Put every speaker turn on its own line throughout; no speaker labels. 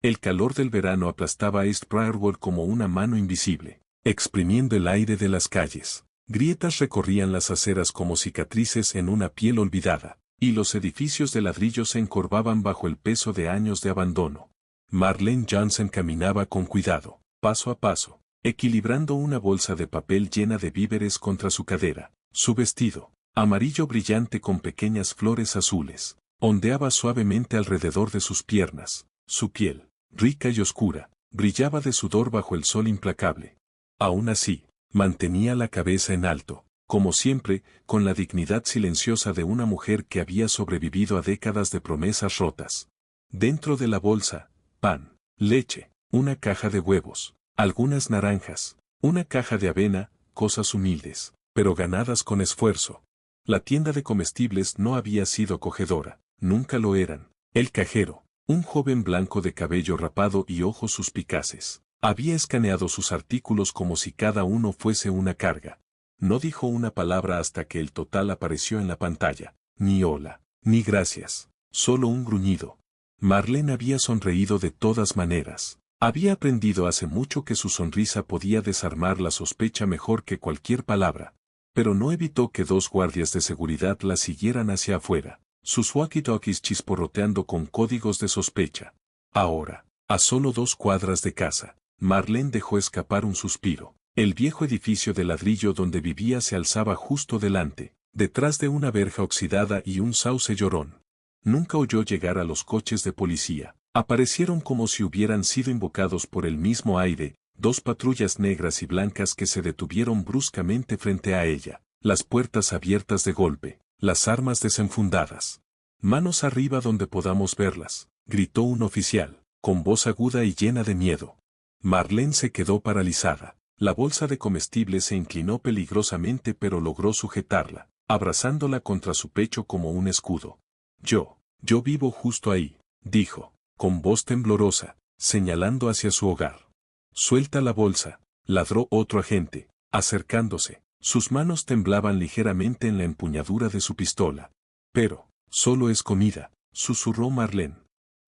El calor del verano aplastaba a East Briarwood como una mano invisible, exprimiendo el aire de las calles. Grietas recorrían las aceras como cicatrices en una piel olvidada, y los edificios de ladrillo se encorvaban bajo el peso de años de abandono. Marlene Johnson caminaba con cuidado, paso a paso, equilibrando una bolsa de papel llena de víveres contra su cadera. Su vestido, amarillo brillante con pequeñas flores azules, ondeaba suavemente alrededor de sus piernas. Su piel, rica y oscura, brillaba de sudor bajo el sol implacable. Aún así, mantenía la cabeza en alto, como siempre, con la dignidad silenciosa de una mujer que había sobrevivido a décadas de promesas rotas. Dentro de la bolsa, pan, leche, una caja de huevos, algunas naranjas, una caja de avena, cosas humildes, pero ganadas con esfuerzo. La tienda de comestibles no había sido acogedora, nunca lo eran. El cajero, un joven blanco de cabello rapado y ojos suspicaces, había escaneado sus artículos como si cada uno fuese una carga. No dijo una palabra hasta que el total apareció en la pantalla. Ni hola, ni gracias, solo un gruñido. Marlene había sonreído de todas maneras. Había aprendido hace mucho que su sonrisa podía desarmar la sospecha mejor que cualquier palabra. Pero no evitó que dos guardias de seguridad la siguieran hacia afuera, sus walkie-talkies chisporroteando con códigos de sospecha. Ahora, a solo 2 cuadras de casa, Marlene dejó escapar un suspiro. El viejo edificio de ladrillo donde vivía se alzaba justo delante, detrás de una verja oxidada y un sauce llorón. Nunca oyó llegar a los coches de policía. Aparecieron como si hubieran sido invocados por el mismo aire, 2 patrullas negras y blancas que se detuvieron bruscamente frente a ella, las puertas abiertas de golpe, las armas desenfundadas. «Manos arriba donde podamos verlas», gritó un oficial, con voz aguda y llena de miedo. Marlene se quedó paralizada. La bolsa de comestibles se inclinó peligrosamente pero logró sujetarla, abrazándola contra su pecho como un escudo. Yo vivo justo ahí», dijo, con voz temblorosa, señalando hacia su hogar. «Suelta la bolsa», ladró otro agente, acercándose. Sus manos temblaban ligeramente en la empuñadura de su pistola. «Pero, solo es comida», susurró Marlene.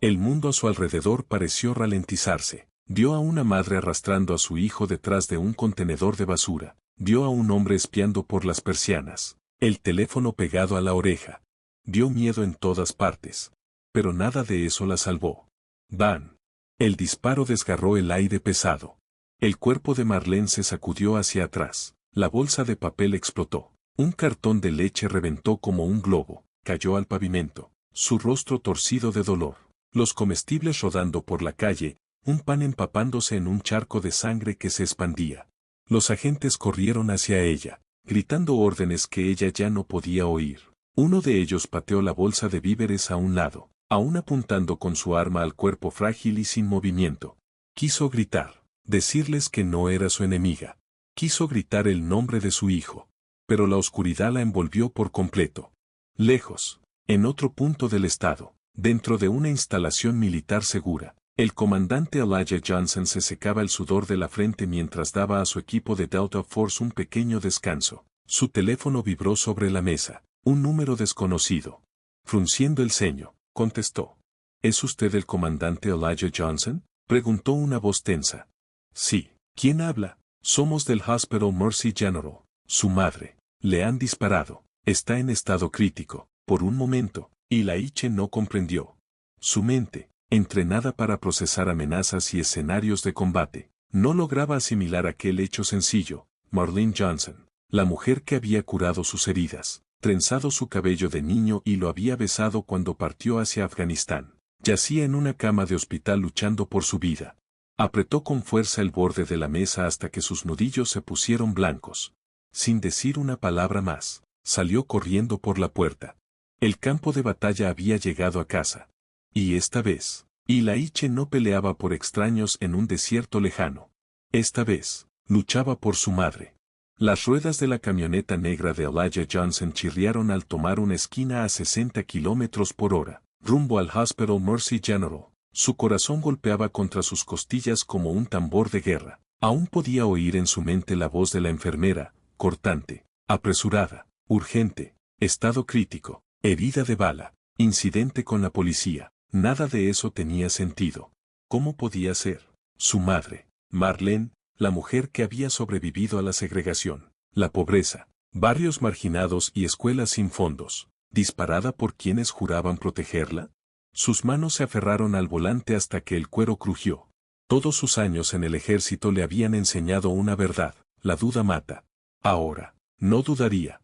El mundo a su alrededor pareció ralentizarse. Vio a una madre arrastrando a su hijo detrás de un contenedor de basura. Vio a un hombre espiando por las persianas, el teléfono pegado a la oreja. Vio miedo en todas partes. Pero nada de eso la salvó. ¡Bam! El disparo desgarró el aire pesado. El cuerpo de Marlene se sacudió hacia atrás. La bolsa de papel explotó. Un cartón de leche reventó como un globo. Cayó al pavimento. Su rostro torcido de dolor. Los comestibles rodando por la calle. Un pan empapándose en un charco de sangre que se expandía. Los agentes corrieron hacia ella, gritando órdenes que ella ya no podía oír. Uno de ellos pateó la bolsa de víveres a un lado, aún apuntando con su arma al cuerpo frágil y sin movimiento. Quiso gritar, decirles que no era su enemiga. Quiso gritar el nombre de su hijo. Pero la oscuridad la envolvió por completo. Lejos, en otro punto del estado, dentro de una instalación militar segura, el comandante Elijah Johnson se secaba el sudor de la frente mientras daba a su equipo de Delta Force un pequeño descanso. Su teléfono vibró sobre la mesa. Un número desconocido. Frunciendo el ceño, contestó. ¿Es usted el comandante Elijah Johnson?, preguntó una voz tensa. Sí. ¿Quién habla? Somos del Hospital Mercy General. Su madre. Le han disparado. Está en estado crítico. Por un momento, Elijah no comprendió. Su mente, entrenada para procesar amenazas y escenarios de combate, no lograba asimilar aquel hecho sencillo. Marlene Johnson, la mujer que había curado sus heridas, trenzado su cabello de niño y lo había besado cuando partió hacia Afganistán, yacía en una cama de hospital luchando por su vida. Apretó con fuerza el borde de la mesa hasta que sus nudillos se pusieron blancos. Sin decir una palabra más, salió corriendo por la puerta. El campo de batalla había llegado a casa. Y esta vez, Elijah no peleaba por extraños en un desierto lejano. Esta vez, luchaba por su madre. Las ruedas de la camioneta negra de Elijah Johnson chirriaron al tomar una esquina a 60 kilómetros por hora, rumbo al Hospital Mercy General. Su corazón golpeaba contra sus costillas como un tambor de guerra. Aún podía oír en su mente la voz de la enfermera, cortante, apresurada, urgente, estado crítico, herida de bala, incidente con la policía. Nada de eso tenía sentido. ¿Cómo podía ser? Su madre, Marlene, la mujer que había sobrevivido a la segregación, la pobreza, barrios marginados y escuelas sin fondos, disparada por quienes juraban protegerla. Sus manos se aferraron al volante hasta que el cuero crujió. Todos sus años en el ejército le habían enseñado una verdad: la duda mata. Ahora, no dudaría.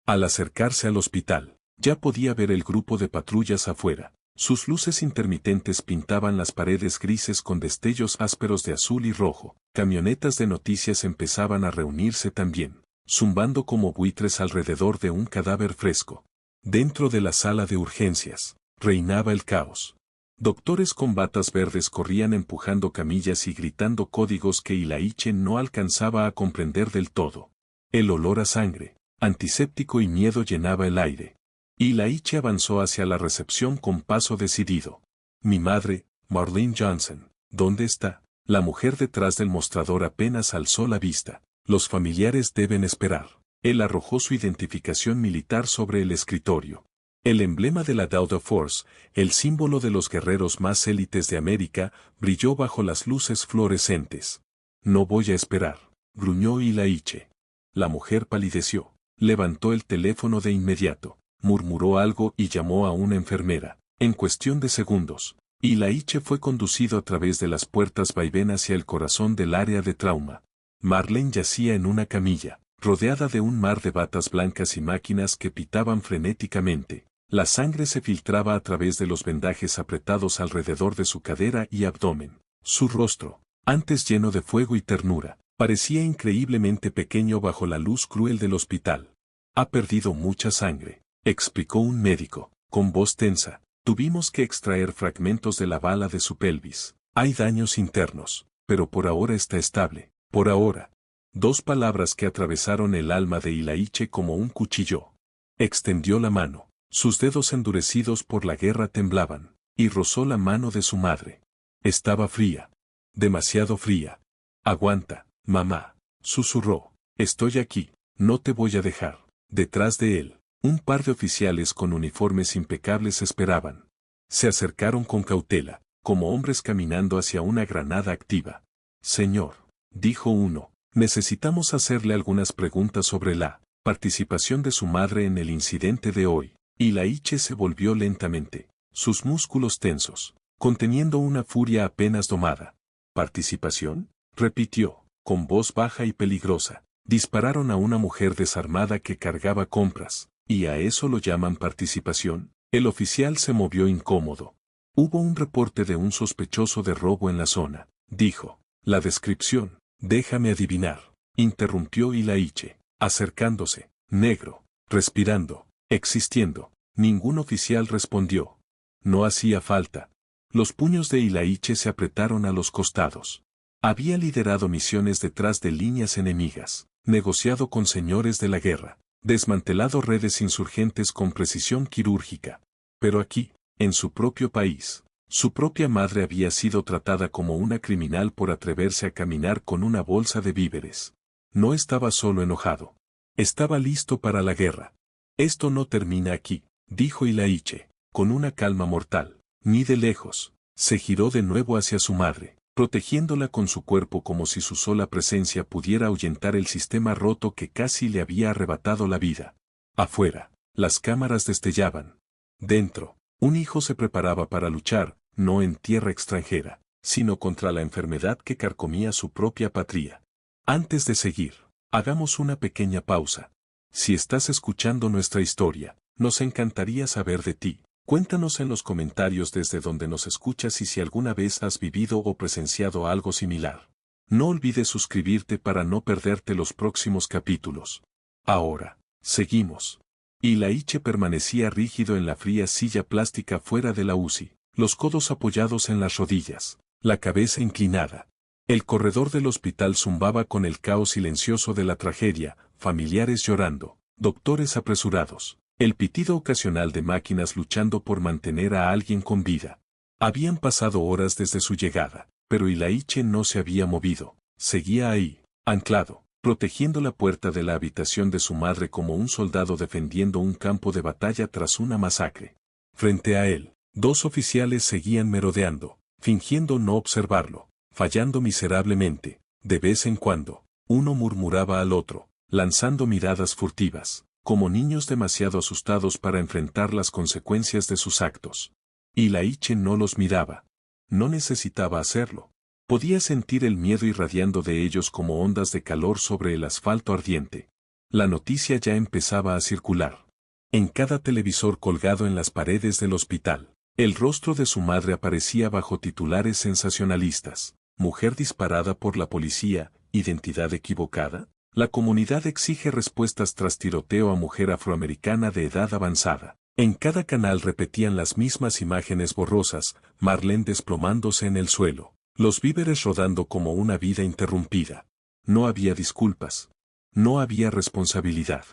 Al acercarse al hospital, ya podía ver el grupo de patrullas afuera. Sus luces intermitentes pintaban las paredes grises con destellos ásperos de azul y rojo. Camionetas de noticias empezaban a reunirse también, zumbando como buitres alrededor de un cadáver fresco. Dentro de la sala de urgencias, reinaba el caos. Doctores con batas verdes corrían empujando camillas y gritando códigos que Ilaiche no alcanzaba a comprender del todo. El olor a sangre, antiséptico y miedo llenaba el aire. Ilaiche avanzó hacia la recepción con paso decidido. Mi madre, Marlene Johnson, ¿dónde está? La mujer detrás del mostrador apenas alzó la vista. Los familiares deben esperar. Él arrojó su identificación militar sobre el escritorio. El emblema de la Daughter Force, el símbolo de los guerreros más élites de América, brilló bajo las luces fluorescentes. No voy a esperar, gruñó Ilaiche. La mujer palideció, levantó el teléfono de inmediato, murmuró algo y llamó a una enfermera. En cuestión de segundos, Ilaiche fue conducido a través de las puertas vaivén hacia el corazón del área de trauma. Marlene yacía en una camilla, rodeada de un mar de batas blancas y máquinas que pitaban frenéticamente. La sangre se filtraba a través de los vendajes apretados alrededor de su cadera y abdomen. Su rostro, antes lleno de fuego y ternura, parecía increíblemente pequeño bajo la luz cruel del hospital. Ha perdido mucha sangre, explicó un médico, con voz tensa. Tuvimos que extraer fragmentos de la bala de su pelvis. Hay daños internos, pero por ahora está estable. Por ahora. Dos palabras que atravesaron el alma de Ilaiche como un cuchillo. Extendió la mano. Sus dedos endurecidos por la guerra temblaban, y rozó la mano de su madre. Estaba fría. Demasiado fría. Aguanta, mamá, susurró. Estoy aquí, no te voy a dejar. Detrás de él, un par de oficiales con uniformes impecables esperaban. Se acercaron con cautela, como hombres caminando hacia una granada activa. Señor, dijo uno, necesitamos hacerle algunas preguntas sobre la participación de su madre en el incidente de hoy. Ilaiche se volvió lentamente, sus músculos tensos, conteniendo una furia apenas domada. ¿Participación? Repitió, con voz baja y peligrosa. Dispararon a una mujer desarmada que cargaba compras, ¿y a eso lo llaman participación? El oficial se movió incómodo. Hubo un reporte de un sospechoso de robo en la zona, dijo. La descripción, déjame adivinar, interrumpió Ilaiche, acercándose, negro, respirando. Existiendo. Ningún oficial respondió. No hacía falta. Los puños de Ilaiche se apretaron a los costados. Había liderado misiones detrás de líneas enemigas, negociado con señores de la guerra, desmantelado redes insurgentes con precisión quirúrgica. Pero aquí, en su propio país, su propia madre había sido tratada como una criminal por atreverse a caminar con una bolsa de víveres. No estaba solo enojado. Estaba listo para la guerra. Esto no termina aquí, dijo Ilaiche, con una calma mortal, ni de lejos. Se giró de nuevo hacia su madre, protegiéndola con su cuerpo como si su sola presencia pudiera ahuyentar el sistema roto que casi le había arrebatado la vida. Afuera, las cámaras destellaban. Dentro, un hijo se preparaba para luchar, no en tierra extranjera, sino contra la enfermedad que carcomía su propia patria. Antes de seguir, hagamos una pequeña pausa. Si estás escuchando nuestra historia, nos encantaría saber de ti. Cuéntanos en los comentarios desde donde nos escuchas y si alguna vez has vivido o presenciado algo similar. No olvides suscribirte para no perderte los próximos capítulos. Ahora, seguimos. Ilaiche permanecía rígido en la fría silla plástica fuera de la UCI, los codos apoyados en las rodillas, la cabeza inclinada. El corredor del hospital zumbaba con el caos silencioso de la tragedia, familiares llorando, doctores apresurados, el pitido ocasional de máquinas luchando por mantener a alguien con vida. Habían pasado horas desde su llegada, pero Ilaiche no se había movido, seguía ahí, anclado, protegiendo la puerta de la habitación de su madre como un soldado defendiendo un campo de batalla tras una masacre. Frente a él, dos oficiales seguían merodeando, fingiendo no observarlo, fallando miserablemente. De vez en cuando, uno murmuraba al otro, lanzando miradas furtivas, como niños demasiado asustados para enfrentar las consecuencias de sus actos. Y Laiche no los miraba. No necesitaba hacerlo. Podía sentir el miedo irradiando de ellos como ondas de calor sobre el asfalto ardiente. La noticia ya empezaba a circular. En cada televisor colgado en las paredes del hospital, el rostro de su madre aparecía bajo titulares sensacionalistas. Mujer disparada por la policía, identidad equivocada. La comunidad exige respuestas tras tiroteo a mujer afroamericana de edad avanzada. En cada canal repetían las mismas imágenes borrosas, Marlene desplomándose en el suelo, los víveres rodando como una vida interrumpida. No había disculpas. No había responsabilidad.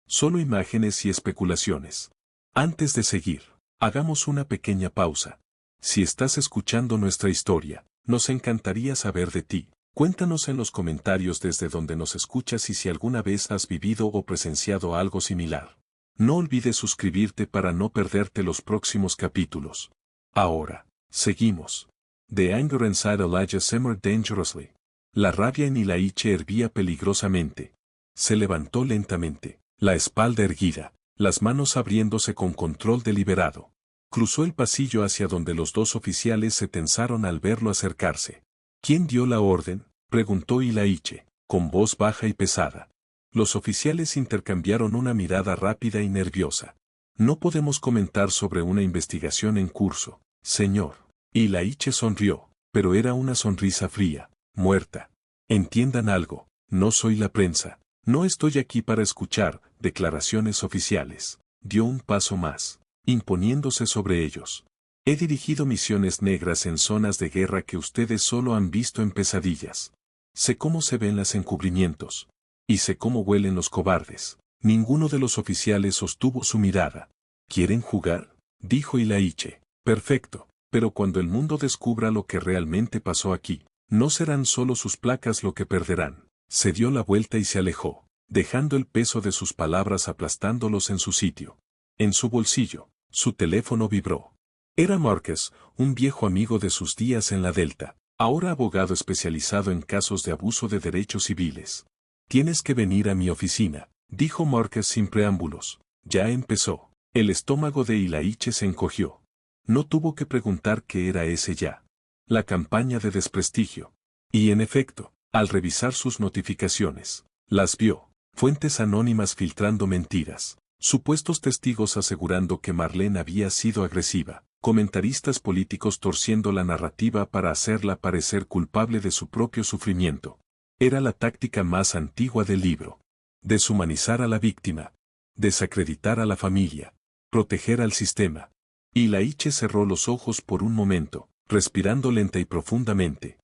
Solo imágenes y especulaciones. Antes de seguir, hagamos una pequeña pausa. Si estás escuchando nuestra historia, nos encantaría saber de ti. Cuéntanos en los comentarios desde donde nos escuchas y si alguna vez has vivido o presenciado algo similar. No olvides suscribirte para no perderte los próximos capítulos. Ahora, seguimos. The anger inside Elijah simmered dangerously. La rabia en Laiche hervía peligrosamente. Se levantó lentamente, la espalda erguida, las manos abriéndose con control deliberado. Cruzó el pasillo hacia donde los dos oficiales se tensaron al verlo acercarse. ¿Quién dio la orden?, preguntó Laiche, con voz baja y pesada. Los oficiales intercambiaron una mirada rápida y nerviosa. No podemos comentar sobre una investigación en curso, señor. Laiche sonrió, pero era una sonrisa fría, muerta. Entiendan algo, no soy la prensa. No estoy aquí para escuchar declaraciones oficiales. Dio un paso más, imponiéndose sobre ellos. He dirigido misiones negras en zonas de guerra que ustedes solo han visto en pesadillas. Sé cómo se ven los encubrimientos. Y sé cómo huelen los cobardes. Ninguno de los oficiales sostuvo su mirada. ¿Quieren jugar?, dijo Laiche. Perfecto, pero cuando el mundo descubra lo que realmente pasó aquí, no serán solo sus placas lo que perderán. Se dio la vuelta y se alejó, dejando el peso de sus palabras aplastándolos en su sitio. En su bolsillo, su teléfono vibró. Era Marcus, un viejo amigo de sus días en la Delta, ahora abogado especializado en casos de abuso de derechos civiles. Tienes que venir a mi oficina, dijo Marcus sin preámbulos. Ya empezó. El estómago de Laiche se encogió. No tuvo que preguntar qué era ese ya. La campaña de desprestigio. Y en efecto, al revisar sus notificaciones, las vio. Fuentes anónimas filtrando mentiras. Supuestos testigos asegurando que Marlene había sido agresiva. Comentaristas políticos torciendo la narrativa para hacerla parecer culpable de su propio sufrimiento. Era la táctica más antigua del libro. Deshumanizar a la víctima. Desacreditar a la familia. Proteger al sistema. Laiche cerró los ojos por un momento, respirando lenta y profundamente.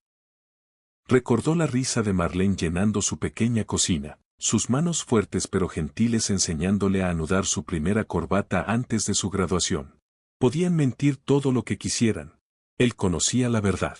Recordó la risa de Marlene llenando su pequeña cocina, sus manos fuertes pero gentiles enseñándole a anudar su primera corbata antes de su graduación. Podían mentir todo lo que quisieran. Él conocía la verdad.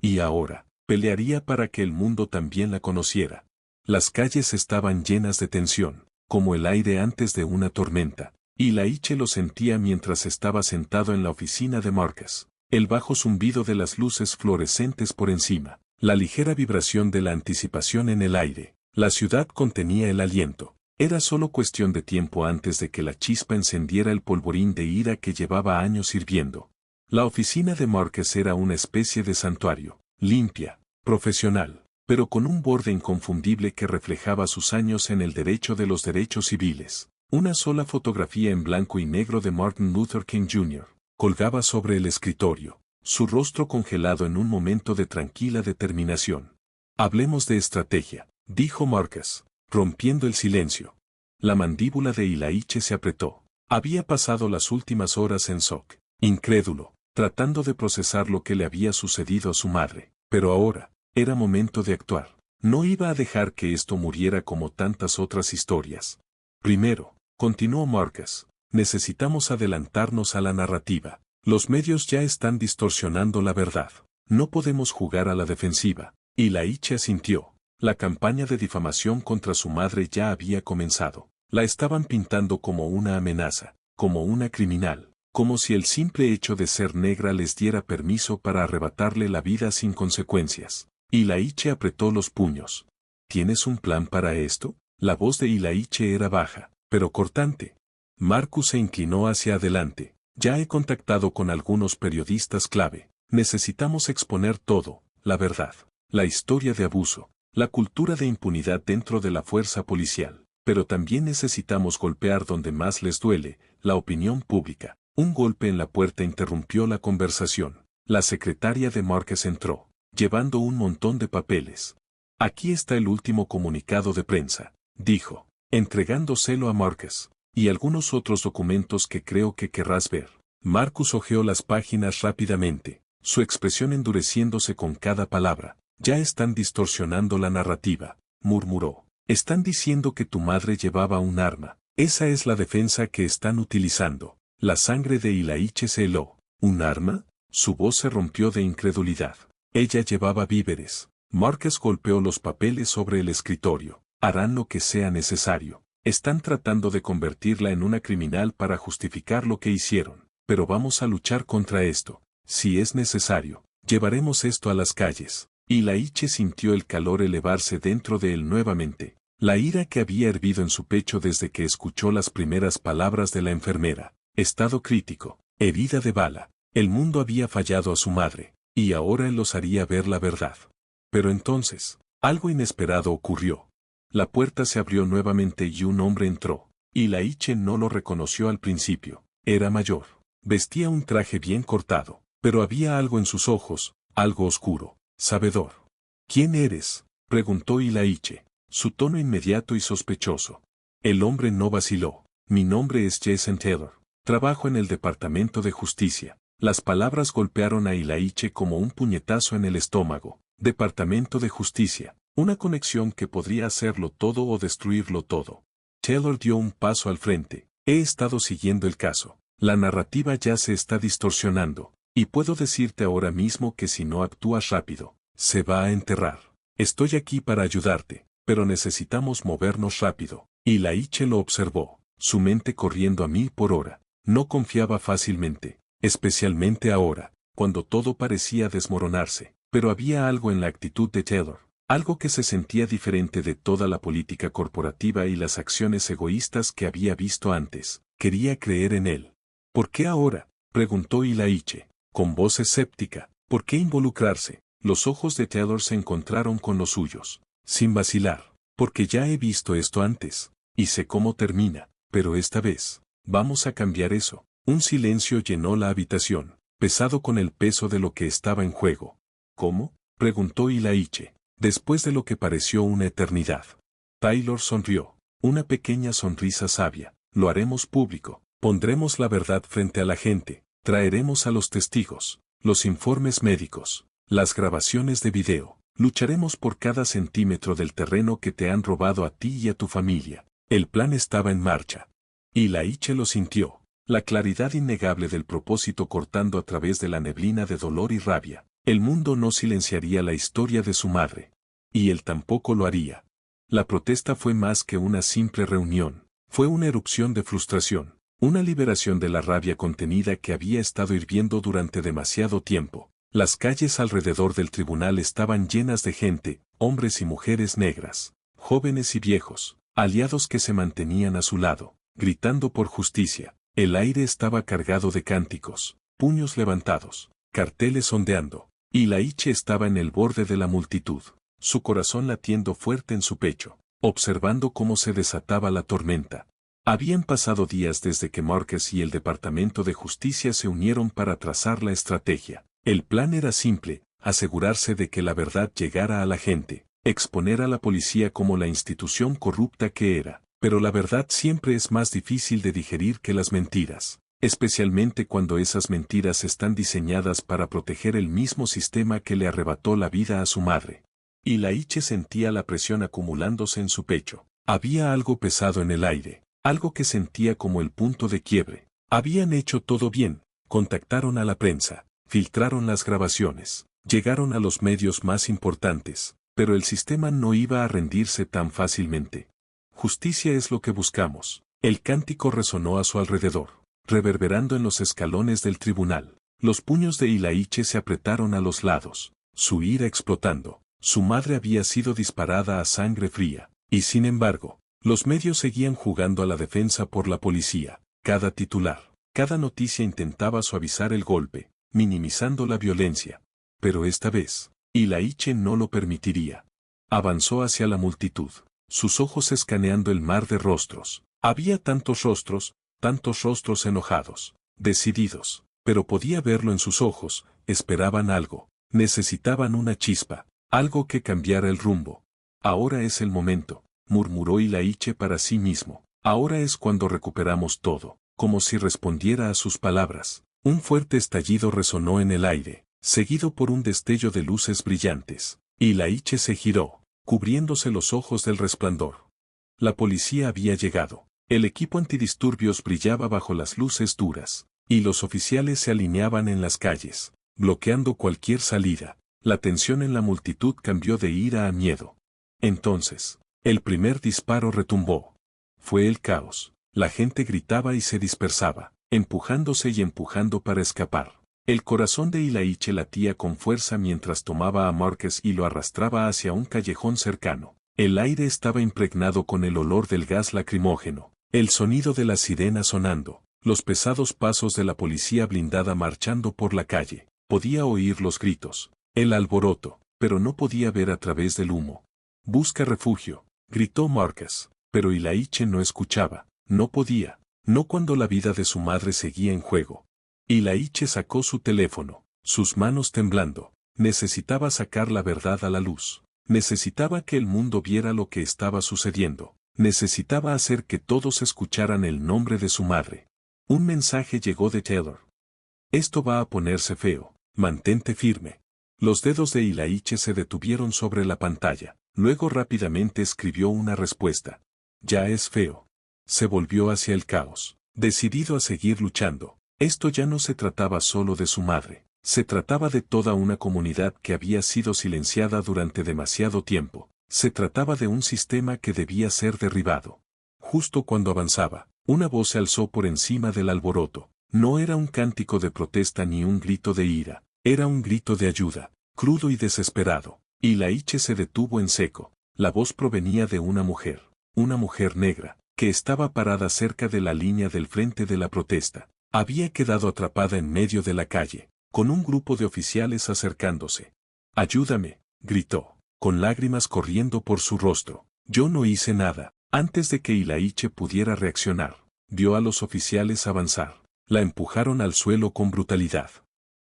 Y ahora, pelearía para que el mundo también la conociera. Las calles estaban llenas de tensión, como el aire antes de una tormenta. Laiche lo sentía mientras estaba sentado en la oficina de Marcus. El bajo zumbido de las luces fluorescentes por encima, la ligera vibración de la anticipación en el aire. La ciudad contenía el aliento. Era solo cuestión de tiempo antes de que la chispa encendiera el polvorín de ira que llevaba años hirviendo. La oficina de Marcus era una especie de santuario, limpia, profesional, pero con un borde inconfundible que reflejaba sus años en el derecho de los derechos civiles. Una sola fotografía en blanco y negro de Martin Luther King Jr. colgaba sobre el escritorio, su rostro congelado en un momento de tranquila determinación. Hablemos de estrategia, dijo Marcus, rompiendo el silencio. La mandíbula de Laiche se apretó. Había pasado las últimas horas en shock, incrédulo, tratando de procesar lo que le había sucedido a su madre. Pero ahora, era momento de actuar. No iba a dejar que esto muriera como tantas otras historias. Primero, continuó Marcus, necesitamos adelantarnos a la narrativa. Los medios ya están distorsionando la verdad. No podemos jugar a la defensiva. Laiche asintió. La campaña de difamación contra su madre ya había comenzado. La estaban pintando como una amenaza, como una criminal, como si el simple hecho de ser negra les diera permiso para arrebatarle la vida sin consecuencias. Ilaiche apretó los puños. ¿Tienes un plan para esto? La voz de Ilaiche era baja, pero cortante. Marcus se inclinó hacia adelante. Ya he contactado con algunos periodistas clave. Necesitamos exponer todo, la verdad, la historia de abuso, la cultura de impunidad dentro de la fuerza policial. Pero también necesitamos golpear donde más les duele, la opinión pública. Un golpe en la puerta interrumpió la conversación. La secretaria de Márquez entró, llevando un montón de papeles. Aquí está el último comunicado de prensa, dijo, entregándoselo a Márquez, y algunos otros documentos que creo que querrás ver. Marcus hojeó las páginas rápidamente, su expresión endureciéndose con cada palabra. Ya están distorsionando la narrativa, murmuró. Están diciendo que tu madre llevaba un arma. Esa es la defensa que están utilizando. La sangre de Ilaiche se heló. ¿Un arma? Su voz se rompió de incredulidad. Ella llevaba víveres. Márquez golpeó los papeles sobre el escritorio. Harán lo que sea necesario. Están tratando de convertirla en una criminal para justificar lo que hicieron. Pero vamos a luchar contra esto. Si es necesario, llevaremos esto a las calles. Ilaiche sintió el calor elevarse dentro de él nuevamente. La ira que había hervido en su pecho desde que escuchó las primeras palabras de la enfermera. Estado crítico, herida de bala. El mundo había fallado a su madre, y ahora él los haría ver la verdad. Pero entonces, algo inesperado ocurrió. La puerta se abrió nuevamente y un hombre entró. Ilaiche no lo reconoció al principio. Era mayor. Vestía un traje bien cortado, pero había algo en sus ojos, algo oscuro, sabedor. ¿Quién eres?, preguntó Ilaiche, su tono inmediato y sospechoso. El hombre no vaciló. Mi nombre es Jason Taylor. Trabajo en el Departamento de Justicia. Las palabras golpearon a Ilaiche como un puñetazo en el estómago. Departamento de Justicia. Una conexión que podría hacerlo todo o destruirlo todo. Taylor dio un paso al frente. He estado siguiendo el caso. La narrativa ya se está distorsionando. Y puedo decirte ahora mismo que si no actúas rápido, se va a enterrar. Estoy aquí para ayudarte, pero necesitamos movernos rápido. Ilaiche lo observó, su mente corriendo a 1000 por hora. No confiaba fácilmente, especialmente ahora, cuando todo parecía desmoronarse. Pero había algo en la actitud de Taylor, algo que se sentía diferente de toda la política corporativa y las acciones egoístas que había visto antes. Quería creer en él. ¿Por qué ahora?, preguntó Ilaiche, con voz escéptica. ¿Por qué involucrarse? Los ojos de Taylor se encontraron con los suyos, sin vacilar. Porque ya he visto esto antes, y sé cómo termina, pero esta vez, vamos a cambiar eso. Un silencio llenó la habitación, pesado con el peso de lo que estaba en juego. ¿Cómo?, preguntó Ilaiche, después de lo que pareció una eternidad. Taylor sonrió, una pequeña sonrisa sabia. Lo haremos público, pondremos la verdad frente a la gente, traeremos a los testigos, los informes médicos, las grabaciones de video. Lucharemos por cada centímetro del terreno que te han robado a ti y a tu familia. El plan estaba en marcha. Ilaiche lo sintió, la claridad innegable del propósito cortando a través de la neblina de dolor y rabia. El mundo no silenciaría la historia de su madre. Y él tampoco lo haría. La protesta fue más que una simple reunión. Fue una erupción de frustración, una liberación de la rabia contenida que había estado hirviendo durante demasiado tiempo. Las calles alrededor del tribunal estaban llenas de gente, hombres y mujeres negras, jóvenes y viejos, aliados que se mantenían a su lado, gritando por justicia. El aire estaba cargado de cánticos, puños levantados, carteles ondeando. Ilaiche estaba en el borde de la multitud, su corazón latiendo fuerte en su pecho, observando cómo se desataba la tormenta. Habían pasado días desde que Márquez y el Departamento de Justicia se unieron para trazar la estrategia. El plan era simple, asegurarse de que la verdad llegara a la gente, exponer a la policía como la institución corrupta que era. Pero la verdad siempre es más difícil de digerir que las mentiras, especialmente cuando esas mentiras están diseñadas para proteger el mismo sistema que le arrebató la vida a su madre. Ilaiche sentía la presión acumulándose en su pecho. Había algo pesado en el aire, algo que sentía como el punto de quiebre. Habían hecho todo bien, contactaron a la prensa. Filtraron las grabaciones, llegaron a los medios más importantes, pero el sistema no iba a rendirse tan fácilmente. Justicia es lo que buscamos. El cántico resonó a su alrededor. reverberando en los escalones del tribunal. Los puños de Ilaiche se apretaron a los lados, su ira explotando. Su madre había sido disparada a sangre fría, y sin embargo, los medios seguían jugando a la defensa por la policía. Cada titular, cada noticia intentaba suavizar el golpe, minimizando la violencia. Pero esta vez, Ilaiche no lo permitiría. Avanzó hacia la multitud, sus ojos escaneando el mar de rostros. Había tantos rostros enojados, decididos, pero podía verlo en sus ojos, esperaban algo, necesitaban una chispa, algo que cambiara el rumbo. Ahora es el momento, murmuró Ilaiche para sí mismo. Ahora es cuando recuperamos todo, como si respondiera a sus palabras. Un fuerte estallido resonó en el aire, seguido por un destello de luces brillantes. Ilaiche se giró, cubriéndose los ojos del resplandor. La policía había llegado. El equipo antidisturbios brillaba bajo las luces duras, y los oficiales se alineaban en las calles, bloqueando cualquier salida. La tensión en la multitud cambió de ira a miedo. Entonces, el primer disparo retumbó. Fue el caos. La gente gritaba y se dispersaba, empujándose y empujando para escapar. El corazón de Ilaiche latía con fuerza mientras tomaba a Márquez y lo arrastraba hacia un callejón cercano. El aire estaba impregnado con el olor del gas lacrimógeno, el sonido de la sirena sonando, los pesados pasos de la policía blindada marchando por la calle. Podía oír los gritos, el alboroto, pero no podía ver a través del humo. Busca refugio, gritó Márquez, pero Ilaiche no escuchaba, no podía, no cuando la vida de su madre seguía en juego. Ilaiche sacó su teléfono, sus manos temblando, necesitaba sacar la verdad a la luz, necesitaba que el mundo viera lo que estaba sucediendo, necesitaba hacer que todos escucharan el nombre de su madre. Un mensaje llegó de Taylor. Esto va a ponerse feo, mantente firme. Los dedos de Ilaiche se detuvieron sobre la pantalla, luego rápidamente escribió una respuesta. Ya es feo. Se volvió hacia el caos, decidido a seguir luchando. Esto ya no se trataba solo de su madre, se trataba de toda una comunidad que había sido silenciada durante demasiado tiempo, se trataba de un sistema que debía ser derribado. Justo cuando avanzaba, una voz se alzó por encima del alboroto. No era un cántico de protesta ni un grito de ira, era un grito de ayuda, crudo y desesperado. Ilaiche se detuvo en seco. La voz provenía de una mujer negra, que estaba parada cerca de la línea del frente de la protesta. Había quedado atrapada en medio de la calle, con un grupo de oficiales acercándose. «Ayúdame», gritó, con lágrimas corriendo por su rostro. «Yo no hice nada». Antes de que Ilaiche pudiera reaccionar, vio a los oficiales avanzar. La empujaron al suelo con brutalidad.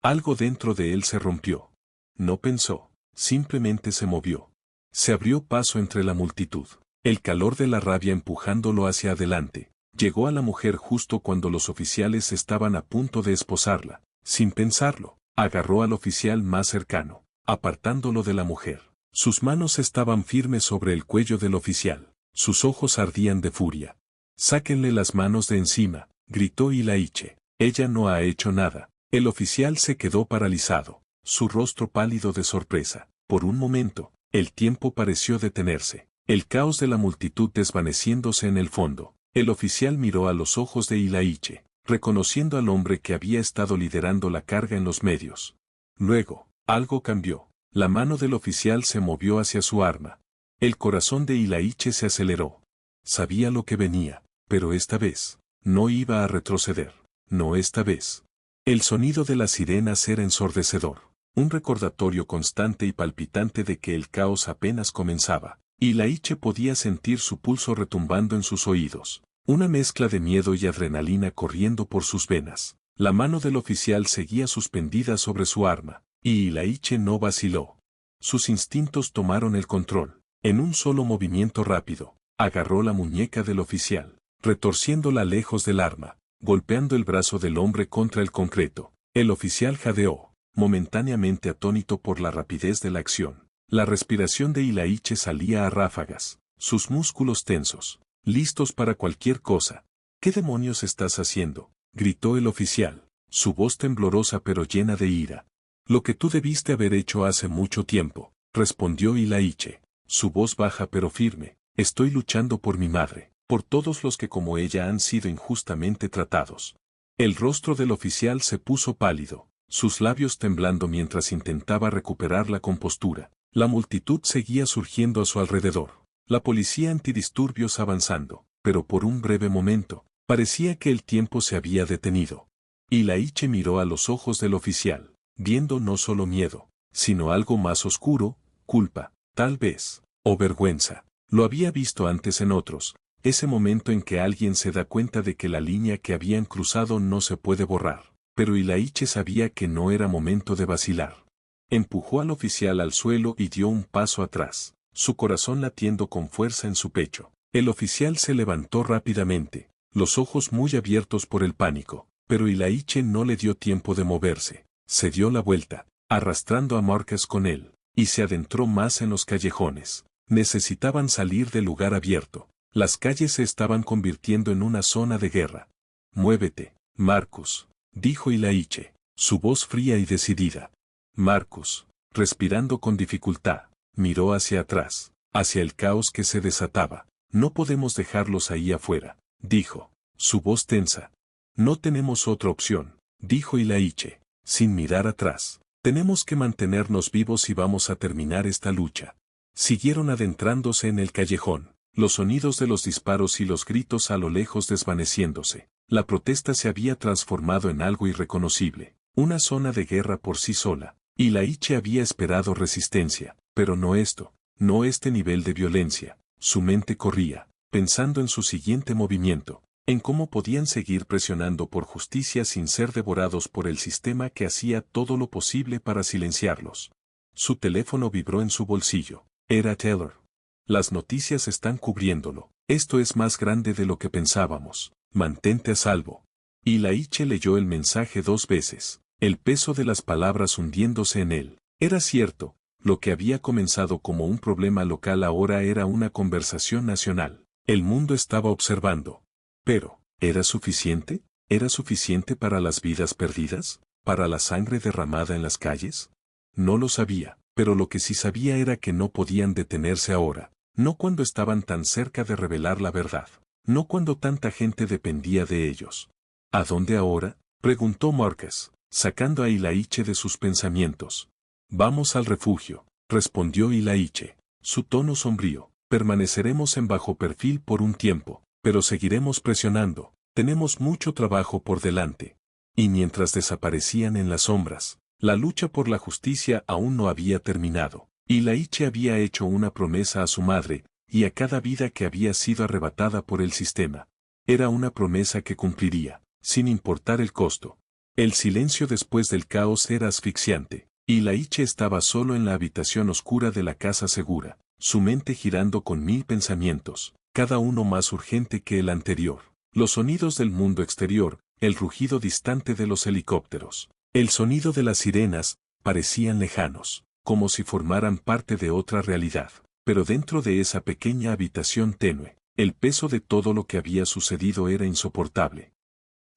Algo dentro de él se rompió. No pensó, simplemente se movió. Se abrió paso entre la multitud, el calor de la rabia empujándolo hacia adelante. Llegó a la mujer justo cuando los oficiales estaban a punto de esposarla. Sin pensarlo, agarró al oficial más cercano, apartándolo de la mujer. Sus manos estaban firmes sobre el cuello del oficial. Sus ojos ardían de furia. «Sáquenle las manos de encima», gritó Ilaiche. «Ella no ha hecho nada». El oficial se quedó paralizado, su rostro pálido de sorpresa. Por un momento, el tiempo pareció detenerse, el caos de la multitud desvaneciéndose en el fondo. El oficial miró a los ojos de Ilaiche, reconociendo al hombre que había estado liderando la carga en los medios. Luego, algo cambió. La mano del oficial se movió hacia su arma. El corazón de Ilaiche se aceleró. Sabía lo que venía, pero esta vez, no iba a retroceder. No esta vez. El sonido de las sirenas era ensordecedor, un recordatorio constante y palpitante de que el caos apenas comenzaba. Ilaiche podía sentir su pulso retumbando en sus oídos, una mezcla de miedo y adrenalina corriendo por sus venas. La mano del oficial seguía suspendida sobre su arma, y Ilaiche no vaciló. Sus instintos tomaron el control. En un solo movimiento rápido, agarró la muñeca del oficial, retorciéndola lejos del arma, golpeando el brazo del hombre contra el concreto. El oficial jadeó, momentáneamente atónito por la rapidez de la acción. La respiración de Ilaiche salía a ráfagas, sus músculos tensos, listos para cualquier cosa. «¿Qué demonios estás haciendo?», gritó el oficial, su voz temblorosa pero llena de ira. «Lo que tú debiste haber hecho hace mucho tiempo», respondió Ilaiche, su voz baja pero firme. «Estoy luchando por mi madre, por todos los que como ella han sido injustamente tratados». El rostro del oficial se puso pálido, sus labios temblando mientras intentaba recuperar la compostura. La multitud seguía surgiendo a su alrededor. La policía antidisturbios avanzando, pero por un breve momento, parecía que el tiempo se había detenido. Y Laiche miró a los ojos del oficial, viendo no solo miedo, sino algo más oscuro, culpa, tal vez, o vergüenza. Lo había visto antes en otros, ese momento en que alguien se da cuenta de que la línea que habían cruzado no se puede borrar. Pero Laiche sabía que no era momento de vacilar. Empujó al oficial al suelo y dio un paso atrás, su corazón latiendo con fuerza en su pecho. El oficial se levantó rápidamente, los ojos muy abiertos por el pánico, pero Laiche no le dio tiempo de moverse. Se dio la vuelta, arrastrando a Marcus con él, y se adentró más en los callejones. Necesitaban salir del lugar abierto. Las calles se estaban convirtiendo en una zona de guerra. «Muévete, Marcus», dijo Laiche, su voz fría y decidida. Marcus, respirando con dificultad, miró hacia atrás, hacia el caos que se desataba. «No podemos dejarlos ahí afuera», dijo, su voz tensa. «No tenemos otra opción», dijo Laiche, sin mirar atrás. «Tenemos que mantenernos vivos y vamos a terminar esta lucha». Siguieron adentrándose en el callejón, los sonidos de los disparos y los gritos a lo lejos desvaneciéndose. La protesta se había transformado en algo irreconocible, una zona de guerra por sí sola. Laiche había esperado resistencia, pero no esto, no este nivel de violencia. Su mente corría, pensando en su siguiente movimiento, en cómo podían seguir presionando por justicia sin ser devorados por el sistema que hacía todo lo posible para silenciarlos. Su teléfono vibró en su bolsillo. Era Taylor. «Las noticias están cubriéndolo. Esto es más grande de lo que pensábamos. Mantente a salvo». Laiche leyó el mensaje 2 veces, el peso de las palabras hundiéndose en él. Era cierto, lo que había comenzado como un problema local ahora era una conversación nacional. El mundo estaba observando. Pero, ¿era suficiente? ¿Era suficiente para las vidas perdidas? ¿Para la sangre derramada en las calles? No lo sabía, pero lo que sí sabía era que no podían detenerse ahora, no cuando estaban tan cerca de revelar la verdad, no cuando tanta gente dependía de ellos. ¿A dónde ahora?, preguntó Marcus, sacando a Laiche de sus pensamientos. «Vamos al refugio», respondió Laiche, su tono sombrío. «Permaneceremos en bajo perfil por un tiempo, pero seguiremos presionando, tenemos mucho trabajo por delante». Y mientras desaparecían en las sombras, la lucha por la justicia aún no había terminado. Laiche había hecho una promesa a su madre, y a cada vida que había sido arrebatada por el sistema. Era una promesa que cumpliría, sin importar el costo. El silencio después del caos era asfixiante. Laiche estaba solo en la habitación oscura de la casa segura, su mente girando con 1000 pensamientos, cada uno más urgente que el anterior. Los sonidos del mundo exterior, el rugido distante de los helicópteros, el sonido de las sirenas, parecían lejanos, como si formaran parte de otra realidad. Pero dentro de esa pequeña habitación tenue, el peso de todo lo que había sucedido era insoportable.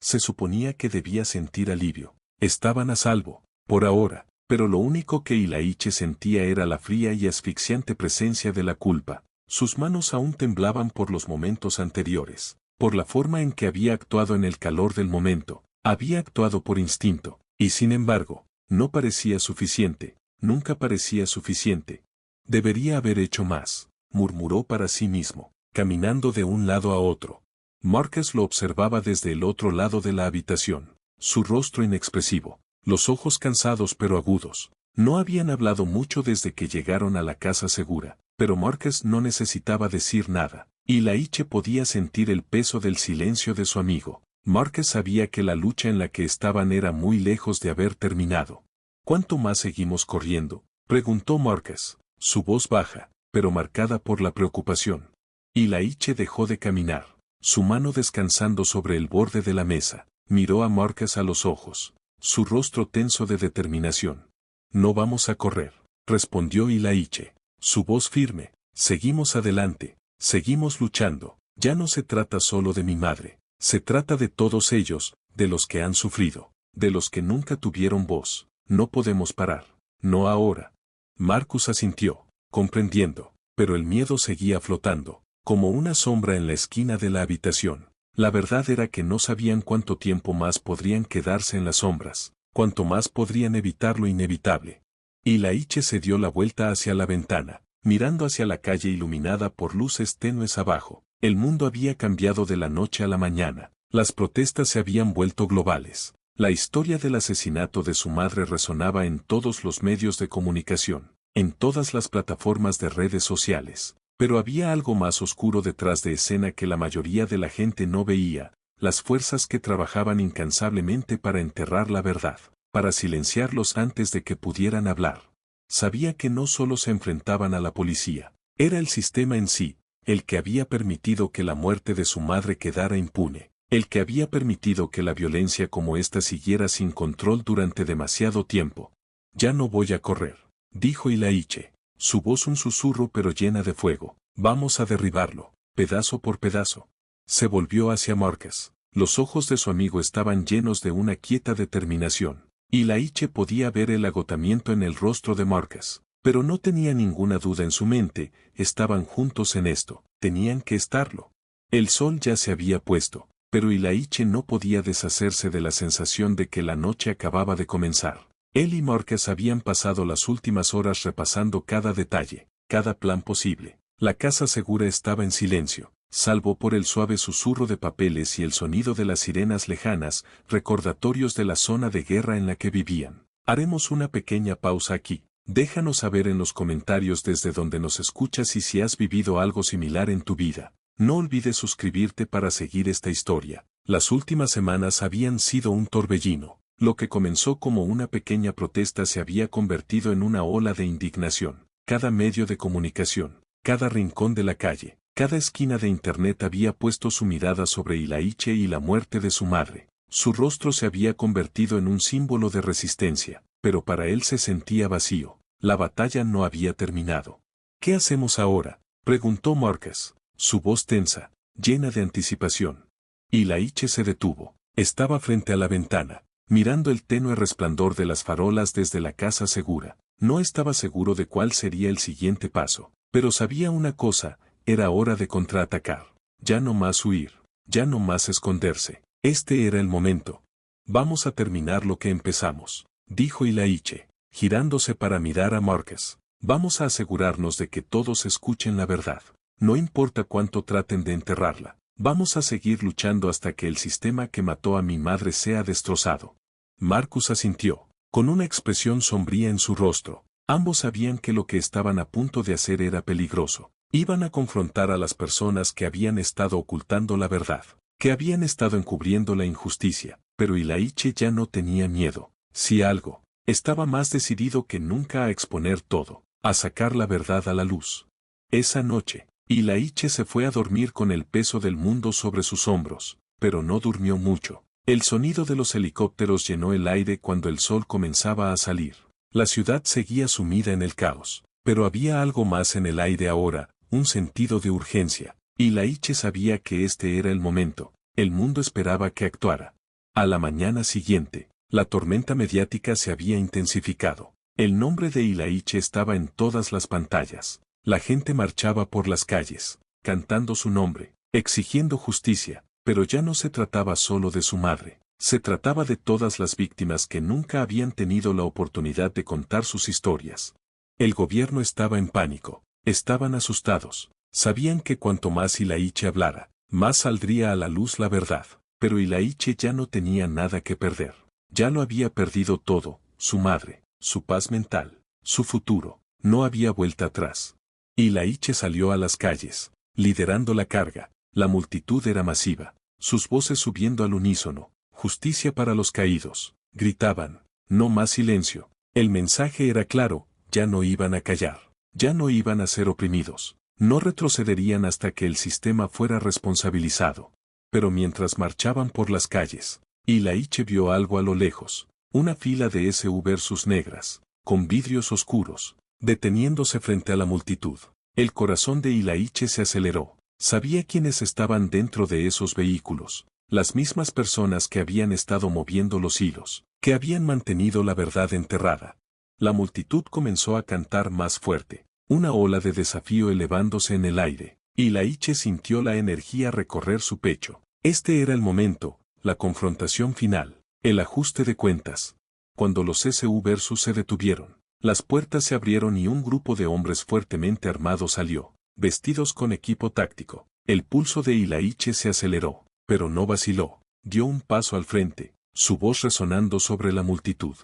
Se suponía que debía sentir alivio. Estaban a salvo, por ahora, pero lo único que Laiche sentía era la fría y asfixiante presencia de la culpa. Sus manos aún temblaban por los momentos anteriores, por la forma en que había actuado en el calor del momento. Había actuado por instinto, y sin embargo, no parecía suficiente, nunca parecía suficiente. Debería haber hecho más, murmuró para sí mismo, caminando de un lado a otro. Marcus lo observaba desde el otro lado de la habitación, su rostro inexpresivo, los ojos cansados pero agudos. No habían hablado mucho desde que llegaron a la casa segura, pero Marcus no necesitaba decir nada. Laiche podía sentir el peso del silencio de su amigo. Marcus sabía que la lucha en la que estaban era muy lejos de haber terminado. «¿Cuánto más seguimos corriendo?», preguntó Marcus, su voz baja, pero marcada por la preocupación. Laiche dejó de caminar, su mano descansando sobre el borde de la mesa. Miró a Marcus a los ojos, su rostro tenso de determinación. «No vamos a correr», respondió Laiche, su voz firme. «Seguimos adelante, seguimos luchando. Ya no se trata solo de mi madre. Se trata de todos ellos, de los que han sufrido, de los que nunca tuvieron voz. No podemos parar. No ahora». Marcus asintió, comprendiendo, pero el miedo seguía flotando, como una sombra en la esquina de la habitación. La verdad era que no sabían cuánto tiempo más podrían quedarse en las sombras, cuánto más podrían evitar lo inevitable. Ilaiche se dio la vuelta hacia la ventana, mirando hacia la calle iluminada por luces tenues abajo. El mundo había cambiado de la noche a la mañana. Las protestas se habían vuelto globales. La historia del asesinato de su madre resonaba en todos los medios de comunicación, en todas las plataformas de redes sociales. Pero había algo más oscuro detrás de escena que la mayoría de la gente no veía, las fuerzas que trabajaban incansablemente para enterrar la verdad, para silenciarlos antes de que pudieran hablar. Sabía que no solo se enfrentaban a la policía, era el sistema en sí, el que había permitido que la muerte de su madre quedara impune, el que había permitido que la violencia como esta siguiera sin control durante demasiado tiempo. Ya no voy a correr, dijo Ilaiche, su voz un susurro pero llena de fuego. Vamos a derribarlo, pedazo por pedazo. Se volvió hacia Marcus. Los ojos de su amigo estaban llenos de una quieta determinación. Ilaiche podía ver el agotamiento en el rostro de Marcus, pero no tenía ninguna duda en su mente, estaban juntos en esto, tenían que estarlo. El sol ya se había puesto, pero Ilaiche no podía deshacerse de la sensación de que la noche acababa de comenzar. Él y Marcus habían pasado las últimas horas repasando cada detalle, cada plan posible. La casa segura estaba en silencio, salvo por el suave susurro de papeles y el sonido de las sirenas lejanas, recordatorios de la zona de guerra en la que vivían. Haremos una pequeña pausa aquí. Déjanos saber en los comentarios desde donde nos escuchas y si has vivido algo similar en tu vida. No olvides suscribirte para seguir esta historia. Las últimas semanas habían sido un torbellino. Lo que comenzó como una pequeña protesta se había convertido en una ola de indignación. Cada medio de comunicación, cada rincón de la calle, cada esquina de internet había puesto su mirada sobre Ilaiche y la muerte de su madre. Su rostro se había convertido en un símbolo de resistencia, pero para él se sentía vacío. La batalla no había terminado. ¿Qué hacemos ahora?, preguntó Marcus, su voz tensa, llena de anticipación. Ilaiche se detuvo. Estaba frente a la ventana, mirando el tenue resplandor de las farolas desde la casa segura. No estaba seguro de cuál sería el siguiente paso, pero sabía una cosa, era hora de contraatacar. Ya no más huir, ya no más esconderse. Este era el momento. Vamos a terminar lo que empezamos, dijo Ilaiche, girándose para mirar a Marcus. Vamos a asegurarnos de que todos escuchen la verdad. No importa cuánto traten de enterrarla. Vamos a seguir luchando hasta que el sistema que mató a mi madre sea destrozado. Marcus asintió, con una expresión sombría en su rostro. Ambos sabían que lo que estaban a punto de hacer era peligroso. Iban a confrontar a las personas que habían estado ocultando la verdad, que habían estado encubriendo la injusticia, pero Ilaiche ya no tenía miedo. Si algo, estaba más decidido que nunca a exponer todo, a sacar la verdad a la luz. Esa noche, Ilaiche se fue a dormir con el peso del mundo sobre sus hombros, pero no durmió mucho. El sonido de los helicópteros llenó el aire cuando el sol comenzaba a salir. La ciudad seguía sumida en el caos, pero había algo más en el aire ahora, un sentido de urgencia. Ilaiche sabía que este era el momento, el mundo esperaba que actuara. A la mañana siguiente, la tormenta mediática se había intensificado. El nombre de Ilaiche estaba en todas las pantallas. La gente marchaba por las calles, cantando su nombre, exigiendo justicia, pero ya no se trataba solo de su madre. Se trataba de todas las víctimas que nunca habían tenido la oportunidad de contar sus historias. El gobierno estaba en pánico, estaban asustados, sabían que cuanto más Ilaiche hablara, más saldría a la luz la verdad, pero Ilaiche ya no tenía nada que perder. Ya lo había perdido todo, su madre, su paz mental, su futuro, no había vuelta atrás. Ilaiche salió a las calles, liderando la carga. La multitud era masiva, sus voces subiendo al unísono. Justicia para los caídos, gritaban, no más silencio. El mensaje era claro, ya no iban a callar, ya no iban a ser oprimidos, no retrocederían hasta que el sistema fuera responsabilizado. Pero mientras marchaban por las calles, Ilaiche vio algo a lo lejos, una fila de SUVs negras, con vidrios oscuros, deteniéndose frente a la multitud. El corazón de Ilaiche se aceleró, sabía quiénes estaban dentro de esos vehículos. Las mismas personas que habían estado moviendo los hilos, que habían mantenido la verdad enterrada. La multitud comenzó a cantar más fuerte, una ola de desafío elevándose en el aire. Ilaiche sintió la energía recorrer su pecho. Este era el momento, la confrontación final, el ajuste de cuentas. Cuando los SU versus se detuvieron, las puertas se abrieron y un grupo de hombres fuertemente armados salió, vestidos con equipo táctico. El pulso de Ilaiche se aceleró, pero no vaciló. Dio un paso al frente, su voz resonando sobre la multitud.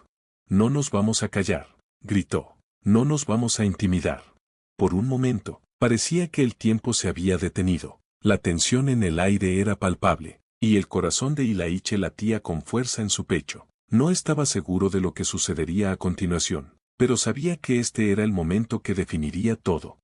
No nos vamos a callar, gritó. No nos vamos a intimidar. Por un momento, parecía que el tiempo se había detenido. La tensión en el aire era palpable, y el corazón de Ilaiche latía con fuerza en su pecho. No estaba seguro de lo que sucedería a continuación, pero sabía que este era el momento que definiría todo.